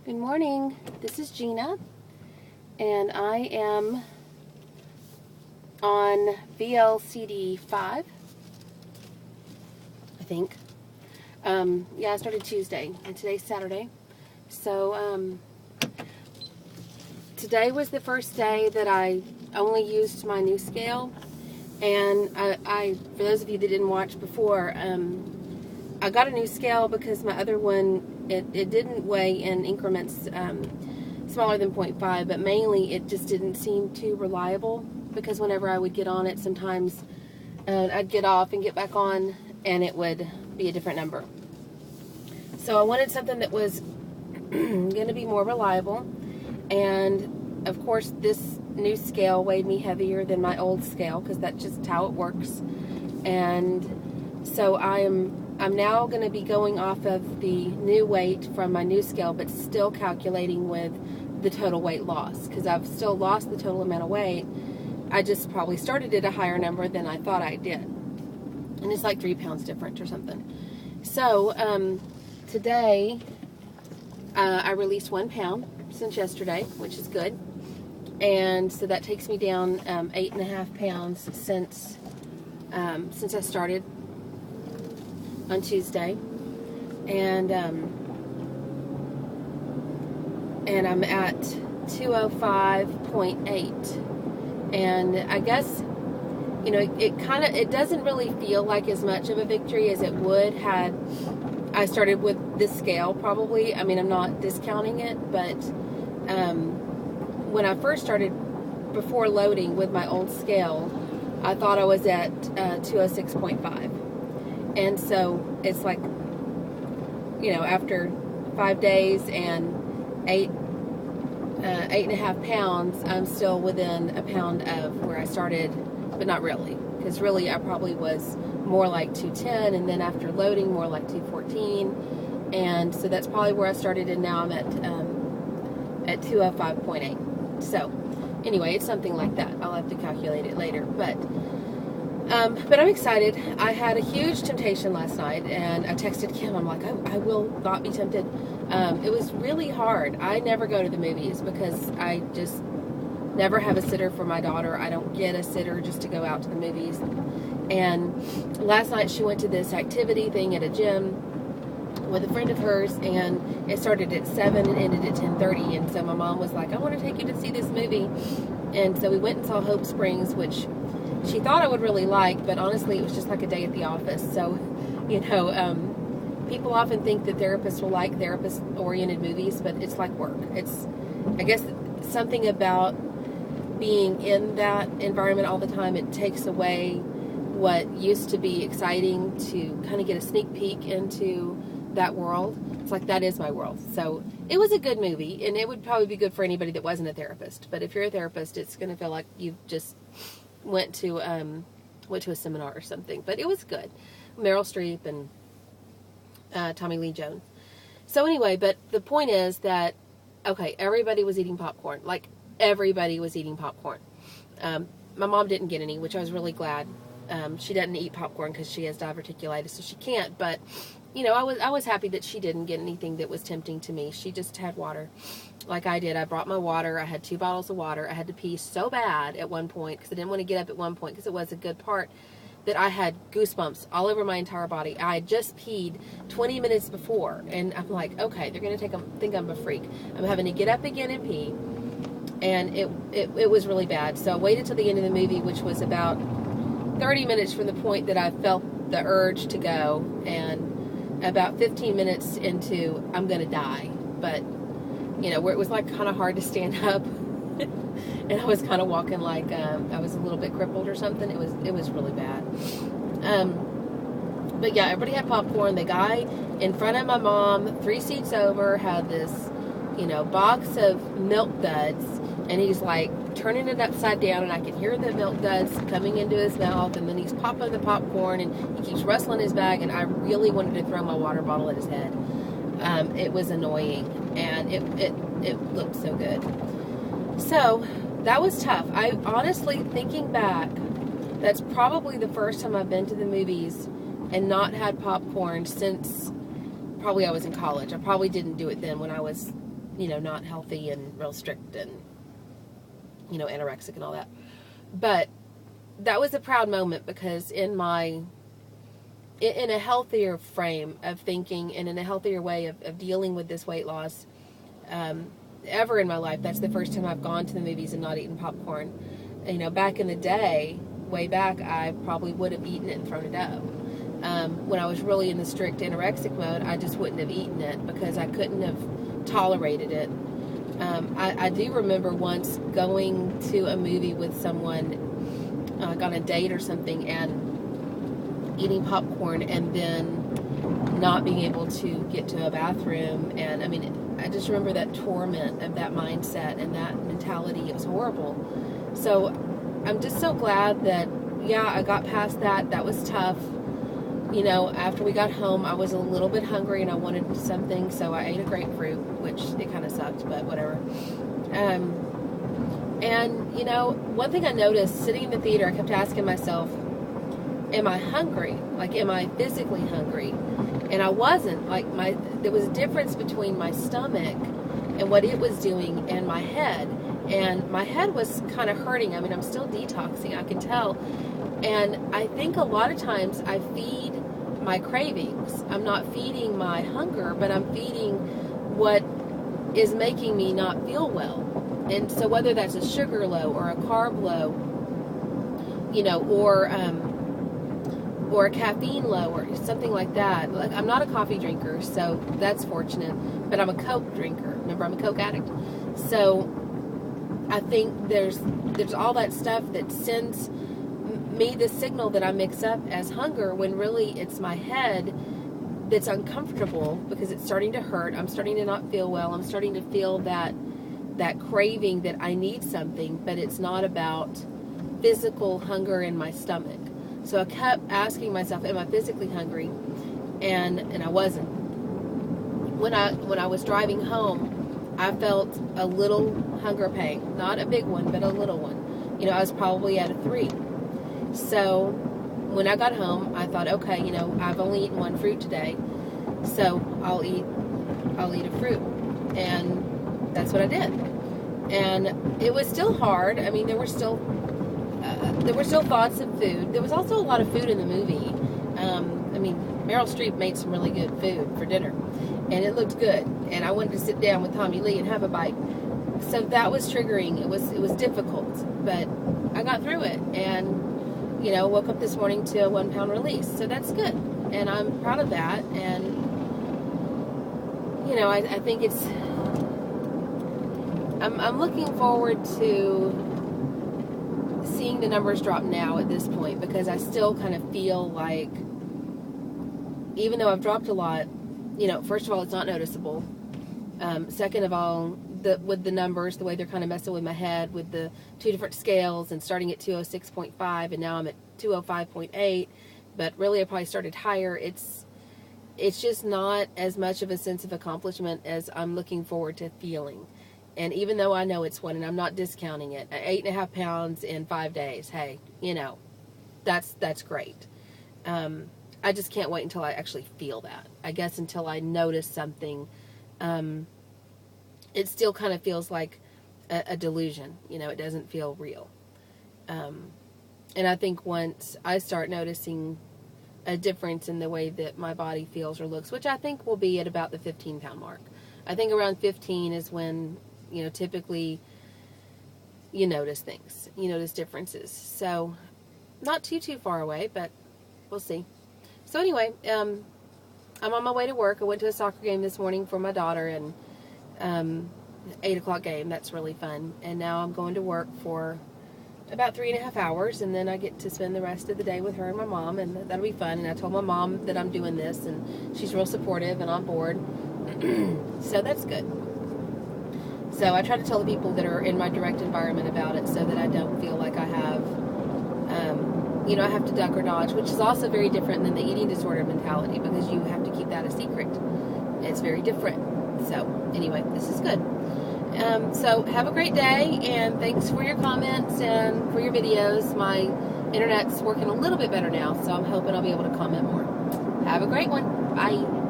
Good morning. This is Gina, and I am on VLCD 5, I think. I started Tuesday, and today's Saturday. So, today was the first day that I only used my new scale, and I for those of you that didn't watch before, I got a new scale because my other one, it didn't weigh in increments smaller than 0.5, but mainly it just didn't seem too reliable, because whenever I would get on it, sometimes I'd get off and get back on and it would be a different number. So I wanted something that was going to be more reliable, and of course this new scale weighed me heavier than my old scale, because that's just how it works. And so I'm now going to be going off of the new weight from my new scale, but still calculating with the total weight loss, because I've still lost the total amount of weight. I just probably started at a higher number than I thought I did, and it's like 3 pounds different or something. So today I released 1 pound since yesterday, which is good, and so that takes me down 8.5 pounds since I started on Tuesday, and I'm at 205.8, and I guess, you know, it doesn't really feel like as much of a victory as it would had I started with this scale, probably. I mean, I'm not discounting it, but when I first started, before loading with my old scale, I thought I was at 206.5. And so it's like, you know, after 5 days and 8.5 pounds, I'm still within a pound of where I started, but not really, because really I probably was more like 210, and then after loading more like 214, and so that's probably where I started, and now I'm at 205.8. So anyway, it's something like that. I'll have to calculate it later, but I'm excited. I had a huge temptation last night, and I texted Kim. I'm like, I will not be tempted. It was really hard. I never go to the movies because I just never have a sitter for my daughter. I don't get a sitter just to go out to the movies. And last night she went to this activity thing at a gym with a friend of hers, and it started at 7 and ended at 10:30. And so my mom was like, I want to take you to see this movie. And so we went and saw Hope Springs, which she thought I would really like, but honestly it was just like a day at the office. So, you know, people often think that therapists will like therapist-oriented movies, but it's like work. It's, I guess, something about being in that environment all the time. It takes away what used to be exciting to kind of get a sneak peek into that world. It's like, that is my world. So it was a good movie, and it would probably be good for anybody that wasn't a therapist. But if you're a therapist, it's going to feel like you've just went to a seminar or something. But it was good. Meryl Streep and Tommy Lee Jones. So anyway, but the point is that, okay, everybody was eating popcorn. Like, everybody was eating popcorn. My mom didn't get any, which I was really glad. She doesn't eat popcorn because she has diverticulitis, so she can't. But, you know, I was happy that she didn't get anything that was tempting to me. She just had water, like I did. I brought my water. I had 2 bottles of water. I had to pee so bad at one point, because I didn't want to get up at one point, because it was a good part, that I had goosebumps all over my entire body. I had just peed 20 minutes before, and I'm like, okay, they're going to think I'm a freak. I'm having to get up again and pee, and it was really bad. So I waited till the end of the movie, which was about 30 minutes from the point that I felt the urge to go, and about 15 minutes into, I'm going to die. But, you know, where it was like kind of hard to stand up, and I was kind of walking like I was a little bit crippled or something. It was really bad. But yeah, everybody had popcorn. The guy in front of my mom, 3 seats over, had this, you know, box of Milk Duds, and he's like turning it upside down, and I could hear the Milk Duds coming into his mouth, and then he's popping the popcorn, and he keeps rustling his bag, and I really wanted to throw my water bottle at his head. It was annoying, and it looked so good. So that was tough. I honestly, thinking back, that's probably the first time I've been to the movies and not had popcorn since probably I was in college. I probably didn't do it then when I was not healthy and real strict and, anorexic and all that. But that was a proud moment because in a healthier frame of thinking and in a healthier way of dealing with this weight loss, ever in my life, that's the first time I've gone to the movies and not eaten popcorn. Back in the day, way back, I probably would have eaten it and thrown it up. When I was really in the strict anorexic mode, I just wouldn't have eaten it because I couldn't have tolerated it. I do remember once going to a movie with someone, on a date or something, and eating popcorn and then not being able to get to a bathroom. And I just remember that torment of that mindset and that mentality. It was horrible. So I'm just so glad that, I got past that. That was tough. After we got home, I was a little bit hungry and I wanted something, so I ate a grapefruit, which it kind of sucked, but whatever. One thing I noticed sitting in the theater, I kept asking myself, am I hungry? Like, am I physically hungry? And I wasn't. There was a difference between my stomach and what it was doing and my head. And my head was kind of hurting. I'm still detoxing, I can tell. And I think a lot of times I feed my cravings. I'm not feeding my hunger, but I'm feeding what is making me not feel well. And so whether that's a sugar low or a carb low, or a caffeine low or something like that. Like, I'm not a coffee drinker, so that's fortunate, but I'm a Coke drinker. Remember, I'm a Coke addict. So I think there's all that stuff that sends me the signal that I mix up as hunger when really it's my head that's uncomfortable because it's starting to hurt. I'm starting to not feel well. I'm starting to feel that craving that I need something, but it's not about physical hunger in my stomach. So I kept asking myself, am I physically hungry? And I wasn't. When I was driving home, I felt a little hunger pang. Not a big one, but a little one. I was probably at a 3. So when I got home, I thought, okay, I've only eaten one fruit today, so I'll eat a fruit. And that's what I did. And it was still hard. There were still thoughts of food. There was also a lot of food in the movie. Meryl Streep made some really good food for dinner, and it looked good. And I wanted to sit down with Tommy Lee and have a bite. So that was triggering. It was difficult, but I got through it. And woke up this morning to a 1 pound release. So that's good, and I'm proud of that. And I think it's. I'm looking forward to seeing the numbers drop now at this point, because I still kind of feel like, even though I've dropped a lot, first of all, it's not noticeable. Second of all, with the numbers, the way they're kind of messing with my head with the 2 different scales, and starting at 206.5 and now I'm at 205.8, but really I probably started higher. It's just not as much of a sense of accomplishment as I'm looking forward to feeling. And even though I know it's one, and I'm not discounting it, 8.5 pounds in 5 days, hey, that's great. I just can't wait until I actually feel that. I guess until I notice something, it still kind of feels like a delusion. It doesn't feel real. And I think once I start noticing a difference in the way that my body feels or looks, which I think will be at about the 15 pound mark. I think around 15 is when, typically you notice things, you notice differences. So not too far away, but we'll see. So anyway, I'm on my way to work. I went to a soccer game this morning for my daughter, and 8 o'clock game. That's really fun. And now I'm going to work for about 3.5 hours, and then I get to spend the rest of the day with her and my mom, and that'll be fun. And I told my mom that I'm doing this, and she's real supportive and on board. So that's good. So I try to tell the people that are in my direct environment about it, so that I don't feel like I have, I have to duck or dodge, which is also very different than the eating disorder mentality, because you have to keep that a secret. It's very different. So anyway, this is good. So have a great day, and thanks for your comments and for your videos. My internet's working a little bit better now, so I'm hoping I'll be able to comment more. Have a great one. Bye.